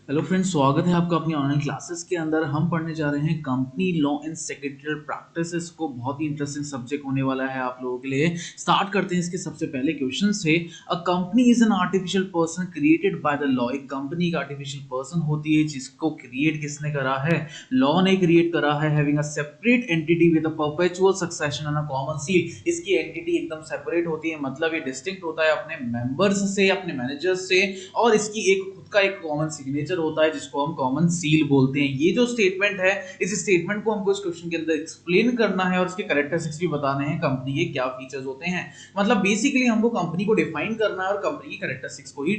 Hello friends, स्वागत है आपका अपनी ऑनलाइन क्लासेस के अंदर। हम पढ़ने जा रहे हैं company law and secretarial practices को। बहुत ही इंटरेस्टिंग सब्जेक्ट होने वाला है आप लोगों के लिए। स्टार्ट करते हैं इसके सबसे पहले क्वेश्चन से। A company is an artificial person created by the law. एक कंपनी एक आर्टिफिशियल पर्सन होती है जिसको क्रिएट किसने करा है? लॉ ने क्रिएट करा है। Having a separate entity with a perpetual succession and a common seal. इसकी एंटिटी एकदम सेपरेट होती है, मतलब ये डिस्टिंक्ट होता है अपने मेंबर्स से, अपने मैनेजर्स से, और इसकी एक खुद का एक कॉमन सिग्नेचर होता है जिसको हम कॉमन सील बोलते हैं। ये जो स्टेटमेंट है, इस स्टेटमेंट को हमको इस क्वेश्चन के अंदर एक्सप्लेन करना है और इसके कैरेक्टरिस्टिक्स भी बताने हैं, कंपनी के क्या फीचर्स होते हैं। मतलब बेसिकली हमको कंपनी को डिफाइन करना है और कंपनी की कैरेक्टरिस्टिक्स को ही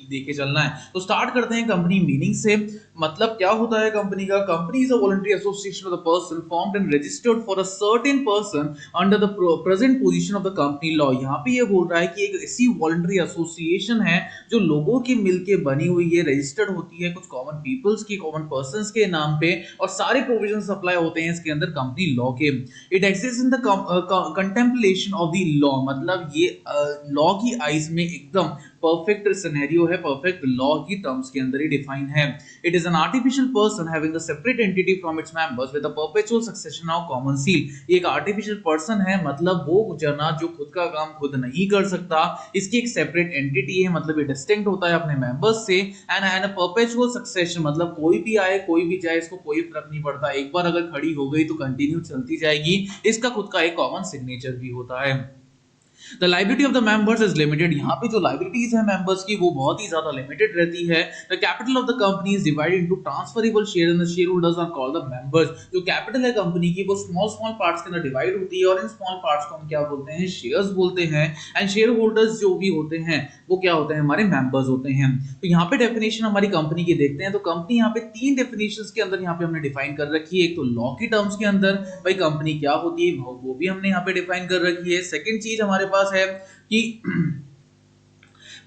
देके चलना है। तो स्टार्ट करते हैं कंपनी मीनिंग से। मतलब क्या होता है कंपनी का? Company is a voluntary association of the person formed and registered for a certain person under the present position of the company law. यहाँ पे ये बोल रहा है कि एक ऐसी वॉलंटरी एसोसिएशन है जो लोगों की मिलके बनी हुई है, रजिस्टर्ड होती है कुछ कॉमन पीपल्स की, कॉमन पर्संस के नाम पे, और सारे प्रोविजंस अप्लाई होते हैं इसके अंदर कंपनी लॉ के। It exist in the contemplation of the law. मतलब ये लॉ की आईज में एकदम परफेक्ट सिनेरियो है, परफेक्ट लॉ की टर्म्स के अंदर ही डिफाइन है। It is an artificial person having a separate entity from its members with a perpetual succession of common seal. ये एक आर्टिफिशियल पर्सन है, मतलब वो जना जो खुद का काम खुद नहीं कर सकता, इसकी एक सेपरेट एंटिटी है, मतलब ये डिस्टिंक्ट होता है अपने मेंबर्स से। एंड अ परपेचुअल सक्सेशन, मतलब कोई भी आए कोई भी जाए, इसको कोई फर्क नहीं पड़ता, एक बार अगर खड़ी हो गई तो कंटिन्यू चलती जाएगी। इसका खुद का एक कॉमन सिग्नेचर भी होता है। The liability of the members is limited. यहाँ पे जो लाइबिलिटीज है मेंबर्स की वो बहुत ही ज्यादा लिमिटेड रहती है। The capital of the company is divided into transferable share and the share holders are called the members. जो कैपिटल है कंपनी की वो स्मॉल स्मॉल पार्ट्स के अंदर डिवाइड होती है, और इन स्मॉल पार्ट्स को हम क्या बोलते हैं? शेयर्स बोलते हैं। एंड शेयर होल्डर्स जो भी होते हैं वो क्या होते हैं? हमारे मेंबर्स होते हैं। तो यहाँ पे डेफिनेशन हमारी कंपनी की देखते हैं। तो कंपनी यहाँ पे तीन डेफिनेशंस के अंदर यहाँ पे हमने डिफाइन कर रखी है। एक तो लॉ की टर्म्स के अंदर भाई कंपनी क्या होती है वो भी हमने यहाँ पे डिफाइन कर रखी है। सेकंड चीज हमारे पास है कि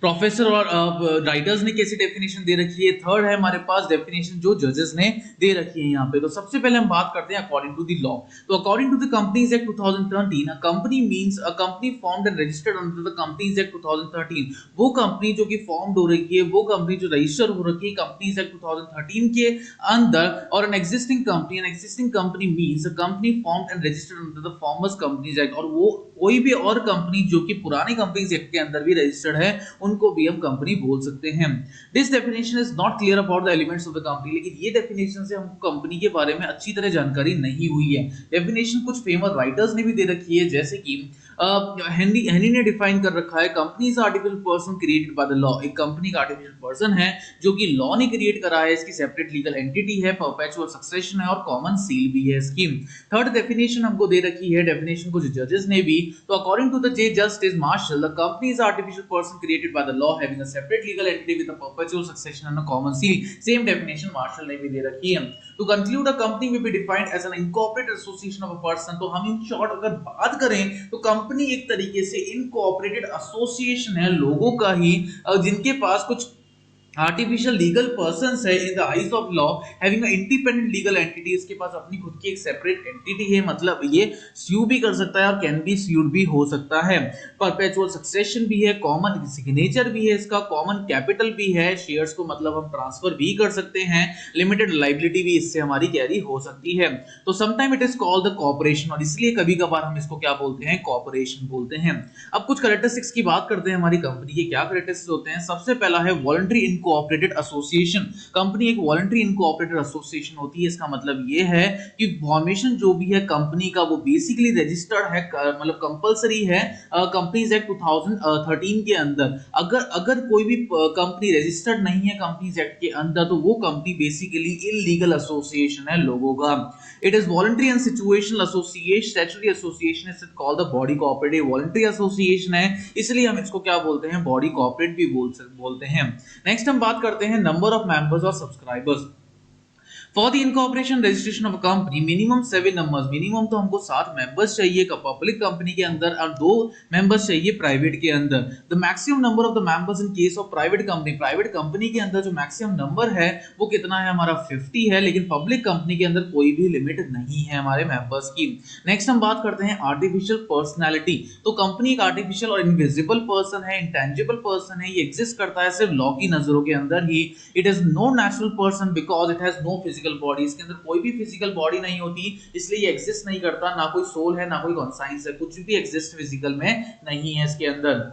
प्रोफेसर और राइटर्स ने कैसी डेफिनेशन दे रखी है। थर्ड है हमारे पास डेफिनेशन जो जजेस ने दे रखी है यहाँ पे। तो सबसे पहले हम बात करते हैं अकॉर्डिंग टू द लॉ। तो according to the companies act 2013, a company means a company formed and registered under the companies act 2013। वो कंपनी जो कि फॉर्म्ड हो रही है, वो कंपनी जो रजिस्टर हो रखी है कंपनीज एक्ट 2013 के अंदर। और an existing company means a company formed and registered under the formers companies act. और वो कोई भी और कंपनी जो कि पुराने कंपनीज एक्ट के अंदर भी रजिस्टर्ड है, उनको भी हम कंपनी बोल सकते हैं। This definition is not clear about the elements of the company. लेकिन ये डेफिनेशन से हमको कंपनी के बारे में अच्छी तरह जानकारी नहीं हुई है। डेफिनेशन कुछ फेमस राइटर्स ने भी दे रखी है, जैसे कि हेनरी ने डिफाइन कर रखा है, company is artificial person created by the law. एक कंपनी का आर्टिफिशियल पर्सन है जो कि लॉ ने क्रिएट करा है, इसकी सेपरेट लीगल एंटिटी है, परपेचुअल सक्सेशन है, और कॉमन सील भी है इसकी। थर्ड डेफिनेशन हमको दे रखी है, डेफिनेशन कुछ जजेस ने भी। तो according to the justice Marshall, the company is artificial person created by the law having a separate legal entity with a perpetual succession and a common seal. Same definition Marshall ने भी दे रखी है। To conclude, a company will be defined as an incorporated association of a person. तो हम in short अगर बात करें तो कंपनी एक तरीके से इनकॉर्पोरेटेड एसोसिएशन है लोगों का ही, जिनके पास कुछ आर्टिफिशियल लीगल पर्संस है in the eyes of law, having a independent legal entity. इसके पास अपनी खुद की एक सेपरेट एंटिटी है, मतलब ये स्यू भी कर सकता है और कैन बी स्यूड भी हो सकता है। परपेचुअल सक्सेशन भी है, कॉमन सिग्नेचर भी है, इसका कॉमन कैपिटल भी है, शेयर्स को मतलब हम ट्रांसफर भी कर सकते हैं, लिमिटेड लाइबिलिटी भी इससे हमारी कैरी हो सकती है। तो sometime it is called the corporation, और इसलिए कभी कभार हम इसको क्या बोलते हैं? कॉर्पोरेशन बोलते हैं। अब कुछ कैरेक्टरिस्टिक्स की बात करते हैं हमारी कंपनी के। क्या कैरेक्टरिस्टिक्स होते हैं? सबसे पहला है वॉलंटरी इनकोऑपरेटेड एसोसिएशन। कंपनी एक वॉलंटरी इनकोऑपरेटेड एसोसिएशन होती है। इसका मतलब ये है कि फॉर्मेशन जो भी है कंपनी का वो बेसिकली रजिस्टर्ड है, मतलब कंपलसरी है कंपनीज एक्ट 2013 के अंदर। अगर अगर कोई भी कंपनी रजिस्टर्ड नहीं है कंपनीज एक्ट के अंदर, तो वो कंपनी बेसिकली इलीगल एसोसिएशन है लोगों का। It is voluntary and situational association. Statutory association is called the body cooperative. Voluntary association है, इसलिए हम इसको क्या बोलते हैं? बॉडी कोऑपरेट भी बोलते हैं। नेक्स्ट हम बात करते हैं नंबर ऑफ मेंबर्स और subscribers. For the incorporation registration of a company minimum 7 numbers, minimum तो हमको 7 मेंबर्स चाहिए पब्लिक कंपनी के अंदर और 2 मेंबर्स चाहिए प्राइवेट के अंदर। The maximum number of the members in case of private company के अंदर जो मैक्सिमम नंबर है वो कितना है हमारा 50 है, लेकिन पब्लिक कंपनी के अंदर कोई भी लिमिट नहीं है हमारे मेंबर्स की। नेक्स्ट हम बात करते हैं आर्टिफिशियल पर्सनैलिटी। तो कंपनी एक आर्टिफिशियल और इनविजिबल पर्सन है, इंटेंजिबल पर्सन है, ये एग्जिस्ट करता है सिर्फ लॉ की नजरों के अंदर ही। It is no natural person because it has no physical body, इसके अंदर कोई भी फिजिकल बॉडी नहीं होती, इसलिए ये एग्जिस्ट नहीं करता, ना कोई सोल है ना कोई कॉन्साइंस है, कुछ भी एग्जिस्ट फिजिकल में नहीं है इसके अंदर।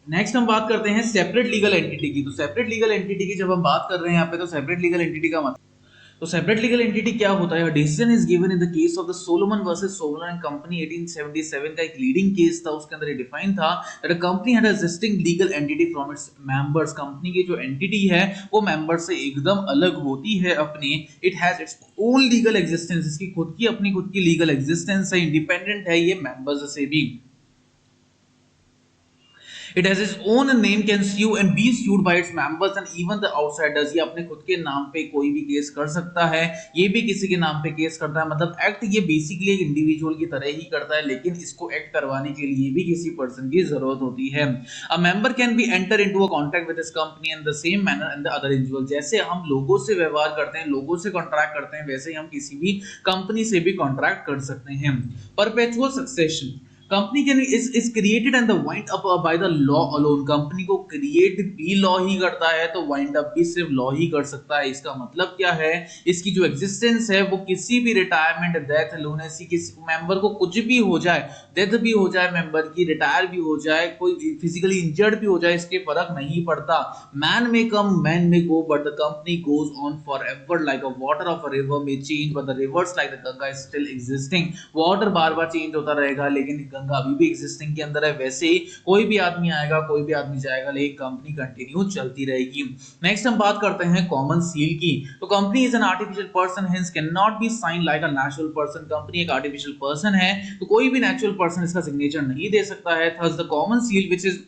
नेक्स्ट हम बात करते हैं सेपरेट लीगल एंटिटी की। तो सेपरेट लीगल एंटिटी की जब हम बात कर रहे हैं यहाँ पे, तो सेपरेट लीगल एंटिटी का मतलब, तो सेपरेट लीगल एंटिटी क्या होता है? Decision is given in the case of the Solomon versus Solomon and company 1877 का एक लीडिंग केस था, उसके अंदर ये डिफाइन था that a company had a existing legal entity from its members. Company की जो एंटिटी है वो मेंबर से एकदम अलग होती है अपनी। It has its own legal existence, इसकी खुद की लीगल एग्जिस्टेंस है, इंडिपेंडेंट है ये मेंबर्स से भी। It has its own name, can sue and be sued by its members and even the outsiders। ये अपने खुद के नाम पे कोई भी केस कर सकता है, ये भी किसी के नाम पे केस करता है। मतलब एक्ट ये बेसिकली एक इंडिविजुअल की तरह ही करता है, लेकिन इसको एक्ट करवाने के लिए भी किसी पर्सन की जरूरत होती है। A member can be enter into a contact with his company in the same manner and the other individual। जैसे हम लोगों से व्यवहार करते हैं, लोगों से कॉन्ट्रैक्ट करते हैं, वैसे ही हम किसी भी कंपनी से भी कॉन्ट्रैक्ट कर सकते हैं। Perpetual succession, company can is created and the wind up by the law alone. Company को क्रिएट भी लॉ ही करता है, तो वाइंड अप भी सिर्फ लॉ ही कर सकता है। इसका मतलब क्या है? इसकी जो एग्जिस्टेंस है वो किसी भी रिटायरमेंट, डेथ, लूनेसी, किसी मेंबर को कुछ भी हो जाए, डेथ भी हो जाए मेंबर की, रिटायर भी हो जाए, कोई फिजिकली इंजर्ड भी हो जाए, इसके फर्क नहीं पड़ता। मैन में come men may go but the company goes on forever like a water of a river may change but the rivers like the Ganga is still existing. Water बार बार चेंज होता रहेगा लेकिन गंगा अभी भी एग्जिस्टिंग के अंदर है। वैसे ही कोई भी आदमी आएगा, कोई भी आदमी जाएगा, लेकिन कंपनी कंटिन्यू चलती रहेगी। नेक्स्ट हम बात करते हैं कॉमन सील की। तो company is an artificial person, hence can not be sign like a natural person. Company एक आर्टिफिशियल पर्सन है तो कोई भी नेचुरल पर्सन इसका सिग्नेचर नहीं दे सकता है। Thus the common seal which is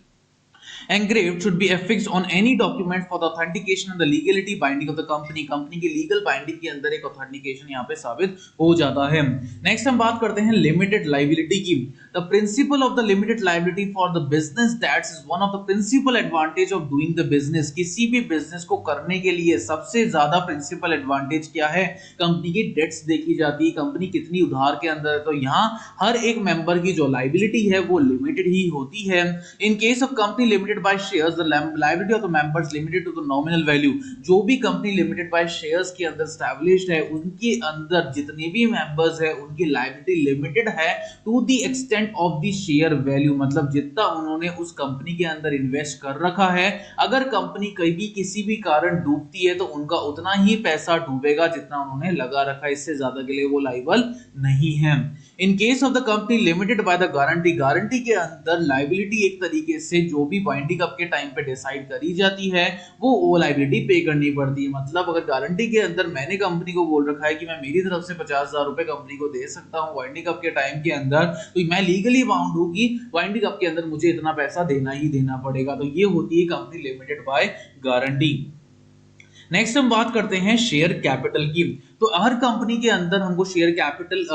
engraved should be affixed on any document for the authentication and the legality binding of the company। Company की लीगल बाइंडिंग के अंदर एक ऑथेंटिकेशन यहाँ पे साबित हो जाता है। नेक्स्ट हम बात करते हैं लिमिटेड लायबिलिटी की। The principal of the limited liability for the business that's is one of the principal advantage of doing the business. किसी भी बिजनेस को करने के लिए सबसे ज्यादा प्रिंसिपल एडवांटेज क्या है? कंपनी की डेट्स देखी जाती है, कंपनी कितनी उधार के अंदर है, तो यहाँ हर एक मेंबर की जो लायबिलिटी है वो लिमिटेड ही होती है। In case of company limited by shares, the liability of the members limited to the nominal value। जो भी कंपनी लिमिटेड बाय शेयर्स के अंदर established है, उनके अंदर जितने भी मेंबर्स है उनकी लायबिलिटी लिमिटेड है to the extent of the share value. मतलब जितना उन्होंने उस कंपनी के अंदर इन्वेस्ट कर रखा है, अगर कंपनी कभी किसी भी कारण डूबती है तो उनका उतना ही पैसा डूबेगा जितना उन्होंने लगा रखा है, इससे ज्यादा के लिए वो लायबल नहीं है। In case of the company limited by the guarantee, guarantee के अंदर लायबिलिटी एक तरीके से जो भी बाइंडिंग अप के टाइम पे डिसाइड करी जाती है वो लायबिलिटी पे करनी पड़ती है। मतलब अगर गारंटी के अंदर मैंने कंपनी को बोल रखा है कि मैं मेरी तरफ से 50,000 रुपए कंपनी को दे सकता हूं वाइंडिंग अप के टाइम के अंदर, तो मैं लीगली बाउंड हूं कि वाइंडिंग अप के अंदर मुझे इतना पैसा देना ही देना पड़ेगा। तो ये होती है company limited by guarantee. Next हम बात करते हैं शेयर कैपिटल की। तो हर कंपनी के अंदर हमको शेयर कैपिटल,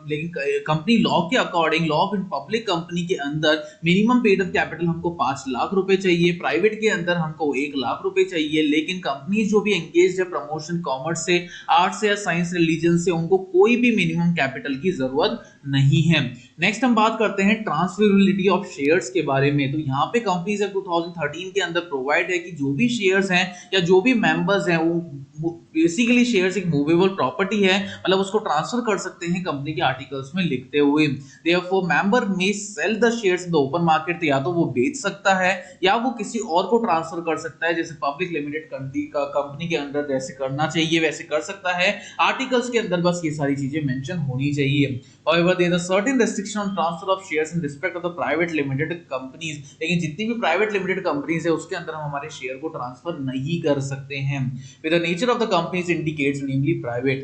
लेकिन कंपनी लॉ के according, law of public company के अंदर मिनिमम पेड अप कैपिटल हमको 5 लाख रुपए चाहिए, प्राइवेट के अंदर हमको 1 लाख रुपए चाहिए। लेकिन कंपनी जो भी एंगेज है प्रमोशन, कॉमर्स से, आर्ट्स से या साइंस, रिलीजन से, उनको कोई भी मिनिमम कैपिटल की जरूरत नहीं है। नेक्स्ट हम बात करते हैं ट्रांसफरेबिलिटी ऑफ शेयर्स के बारे में। तो यहाँ पे कंपनीज एक्ट 2013 के अंदर प्रोवाइड है कि जो भी शेयर्स हैं या जो भी मेंबर्स हैं वो बेसिकली शेयर्स एक मूवेबल प्रॉपर्टी है, मतलब उसको ट्रांसफर कर सकते हैं कंपनी के आर्टिकल्स में लिखते हुए। Therefore member may sell the shares in the open market, या तो वो बेच सकता है या वो किसी और को ट्रांसफर कर सकता है, जैसे पब्लिक लिमिटेड कंपनी के अंदर जैसे करना चाहिए वैसे कर सकता है। आर्टिकल्स के अंदर बस ये सारी चीजें मेंशन होनी चाहिए। However, there is a certain restriction on transfer of shares in respect of the private limited companies। लेकिन जितनी भी प्राइवेट लिमिटेड कंपनीज है उसके अंदर हम हमारे शेयर को ट्रांसफर नहीं कर सकते हैं। With the nature of the companies indicates namely private।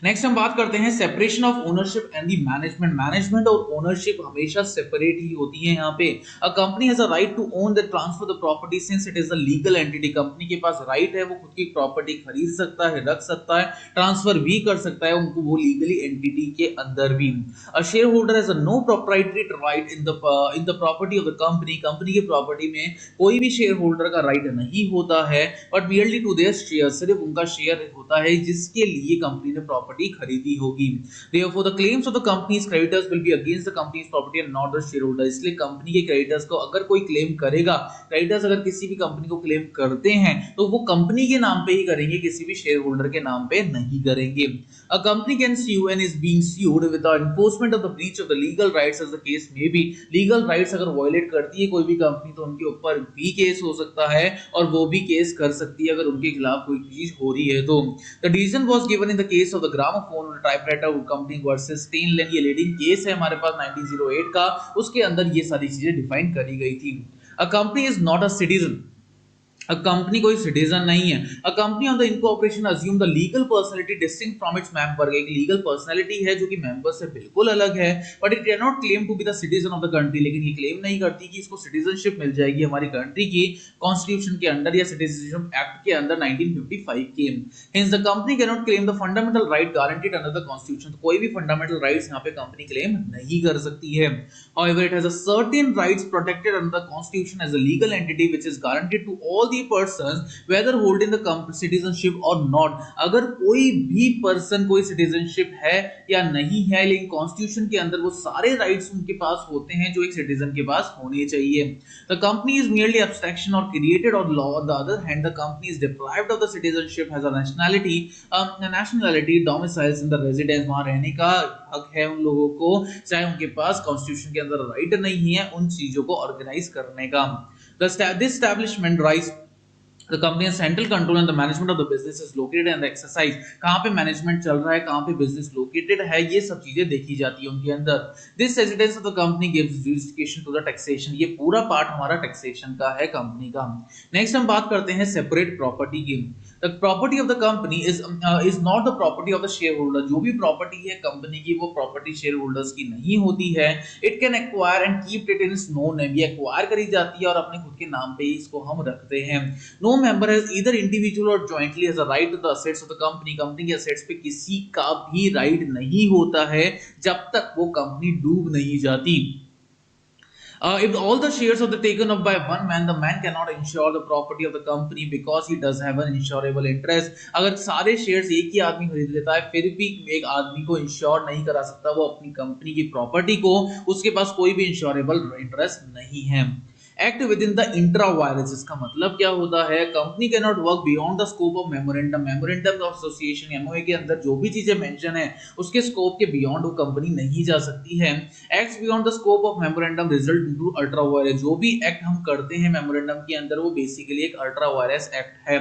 Next हम बात करते हैं separation of ownership and the management. Management और ओनरशिप हमेशा सेपरेट ही होती है यहाँ पे। A company has a right to own the transfer the property since it is a legal entity. Company के पास राइट है, वो खुद की प्रॉपर्टी खरीद सकता है, रख सकता है, ट्रांसफर भी कर सकता है उनको वो लीगली एंटिटी के अंदर भी। A share holder has a no proprietary right in the property of the company. Company की प्रॉपर्टी में कोई भी शेयर होल्डर का राइट नहीं होता है, but merely to their share, सिर्फ उनका शेयर होता है जिसके लिए कंपनी ने प्रॉपर्टी खरीदी होगी। Therefore, the claims of the company's creditors will be against the company's property and not the shareholder। इसलिए कंपनी के क्रेडिटर्स को अगर कोई क्लेम करेगा, क्रेडिटर्स अगर किसी भी कंपनी को क्लेम करते हैं तो वो कंपनी के नाम पे ही करेंगे, किसी भी शेयर होल्डर के नाम पे नहीं करेंगे। A company can sue and is being sued with the enforcement of the breach of the legal rights as the case may be। Legal rights अगर वायलेट करती है कोई भी कंपनी तो उनके ऊपर भी केस हो सकता है और वो भी केस कर सकती है अगर उनके खिलाफ कोई चीज हो रही है तो। The decision was given in the case of the gramophone typewriter company versus Stanley. ये लीडिंग केस है हमारे पास 1908 का, उसके अंदर ये सारी चीजें डिफाइन करी गई थी। A company is not a citizen. A company कोई सिटीजन नहीं है। A company on the incorporation assume the legal personality distinct from its member। एक लीगल पर्सनालिटी है जो कि मेंबर से बिल्कुल अलग है, but it can not claim to be the citizen of the country. लेकिन ये क्लेम नहीं करती कि इसको सिटीजनशिप मिल जाएगी हमारी कंट्री की कॉन्स्टिट्यूशन के अंडर या सिटीजनशिप एक्ट के अंदर 1955 के। Hence the company cannot claim the fundamental right guaranteed under the constitution। तो कोई भी फंडामेंटल राइट्स यहाँ पे कंपनी क्लेम नहीं कर सकती है। However, it has a certain rights protected under the constitution as a legal entity which is guaranteed to all the persons whether holding the citizenship or not। अगर कोई भी person कोई सिटीजनशिप है या नहीं है, लेकिन कॉन्स्टिट्यूशन के अंदर वो सारे राइट्स उनके पास होते हैं जो एक सिटीजन के पास होने चाहिए। The company is merely abstraction or created or law। On the other hand, the company is deprived of the citizenship, has a nationality domiciles in the residence। वहां रहने का हक है उन लोगों को, चाहे उनके पास कॉन्स्टिट्यूशन के अंदर राइट नहीं है उन चीजों को ऑर्गेनाइज करने का। This establishment rise The company has central control and the management of the business is located and the exercise। कहाँ पे मैनेजमेंट चल रहा है, कहाँ पे बिजनेस लोकेटेड है, ये सब चीजें देखी जाती है उनके अंदर। This residence of the company gives jurisdiction to the taxation। ये पूरा पार्ट हमारा टैक्सेशन का है कंपनी का। नेक्स्ट हम बात करते हैं सेपरेट प्रॉपर्टी की। The property of the company is not the property of the shareholder। जो भी प्रॉपर्टी है कंपनी की वो प्रॉपर्टी शेयर होल्डर्स की नहीं होती है। It can acquire and keep it in its own name। ये एक्वायर करी जाती है और अपने खुद के नाम पे ही इसको हम रखते हैं। No member has either individual or jointly has a right to the assets of the company। Company के assets पे किसी का भी राइट नहीं होता है जब तक वो कंपनी डूब नहीं जाती। If all the shares are taken up by one man, the man cannot insure the property of the company because he does have an insurable interest। अगर सारे शेयर्स एक ही आदमी खरीद लेता है फिर भी एक आदमी को इंश्योर नहीं करा सकता वो अपनी कंपनी की प्रॉपर्टी को, उसके पास कोई भी इंश्योरेबल इंटरेस्ट नहीं है। Act with in the intra virus. इसका मतलब क्या होता है, company can not work beyond the scope of memorandum. Memorandum of association MOA के अंदर जो भी चीजें मेंशन है उसके स्कोप के बियॉन्ड वो कंपनी नहीं जा सकती है। Acts beyond the scope of memorandum result into ultra vires. जो भी एक्ट हम करते हैं मेमोरेंडम के अंदर वो बेसिकली एक अल्ट्रा वायरस एक्ट है।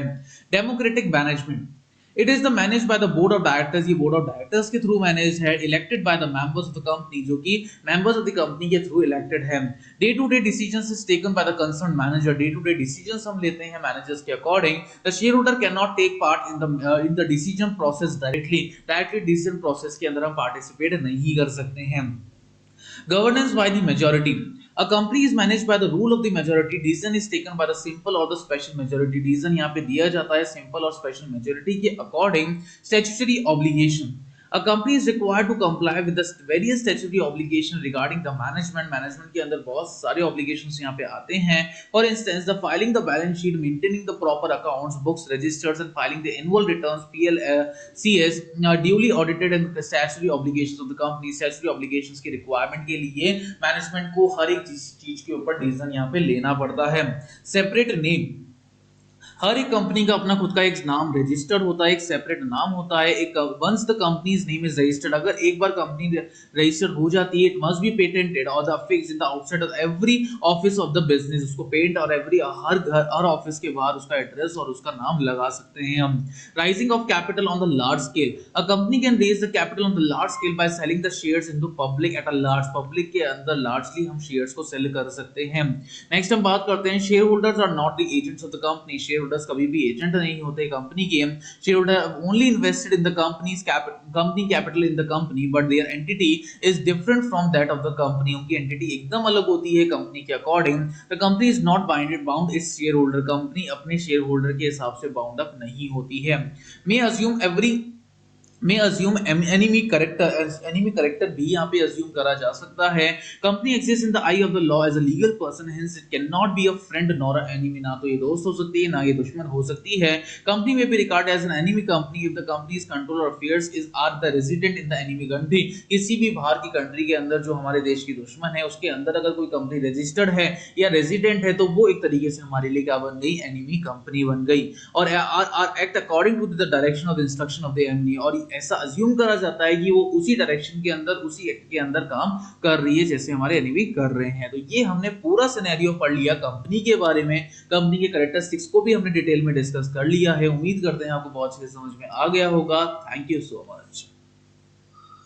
Democratic management. It is the managed by the board of directors। ये board of directors के थ्रू मैनेज है। Elected by the members of the company, जो कि members of the company के through elected है। Day to day decisions is taken by the concerned manager। Day to day decisions हम लेते हैं managers के according। The shareholder cannot take part in the decision process directly। Directly decision process के अंदर हम participate नहीं कर सकते हैं। Governance by the majority। A company is managed by the rule of the majority। Decision is taken by the simple or the special majority। Decision यहाँ पे दिया जाता है simple और special majority के according। Statutory obligation। A company is required to comply with the various statutory obligations regarding the management। Management के अंदर बहुत सारे obligations यहाँ पे आते हैं। For instance, the filing the balance sheet, maintaining the proper accounts, books, registers and filing the annual returns PLCS duly audited and the statutory obligations of the company। statutory obligations की requirement के लिए management को हर एक चीज के ऊपर decision यहाँ पे लेना पड़ता है। Separate name. हर एक कंपनी का अपना खुद का एक नाम रजिस्टर्ड होता है, एक सेपरेट नाम होता है। एक once the company's name is registered, अगर एक बार कंपनी रजिस्टर्ड हो जाती है, इट मस्ट बी पेटेंटेड और the fix in the outside of every office of the business. उसको पेटेंट और एवरी हर घर हर ऑफिस के बाहर उसका एड्रेस और उसका नाम लगा सकते हैं हम। Raising of capital on the large scale. A company can raise the capital on the large scale by selling the shares into public at a large. Public के अंदर लार्जली हम शेयर्स को सेल कर सकते हैं। नेक्स्ट हम बात करते हैं share holders are not the agents of the company. Share holders कभी भी एजेंट नहीं होते कंपनी के, share holder only invested in the company capital in the company, but their entity is different from that of the company. उनकी entity एकदम अलग होती है कंपनी के according. The company is not bound its share holder, company अपने share holder के हिसाब से बाउंड अप नहीं होती है। may assume enemy character भी यहाँ पे assume करा जा सकता है। Company exists in the eye of the law as a legal person, hence it cannot be a friend nor an enemy। ना तो ये दोस्त हो सकती है ना ये दुश्मन हो सकती है। कंपनी में भी regarded as an enemy company if the company's control or affairs are the resident in the enemy country। किसी भी बाहर की कंट्री के अंदर जो हमारे देश की दुश्मन है उसके अंदर अगर कोई कंपनी रजिस्टर्ड है या रेजिडेंट है तो वो एक तरीके से हमारे लिए क्या बन गई, एनिमी कंपनी बन गई। और act according to the direction of the instruction of the enemy, और ऐसा अज्यूम करा जाता है कि वो उसी डायरेक्शन के अंदर उसी एक्ट के अंदर काम कर रही है जैसे हमारे एनिमी कर रहे हैं। तो ये हमने पूरा सिनेरियो पढ़ लिया कंपनी के बारे में, कंपनी के कैरेक्टरिस्टिक्स को भी हमने डिटेल में डिस्कस कर लिया है। उम्मीद करते हैं आपको बहुत अच्छे से समझ में आ गया होगा। Thank you so much.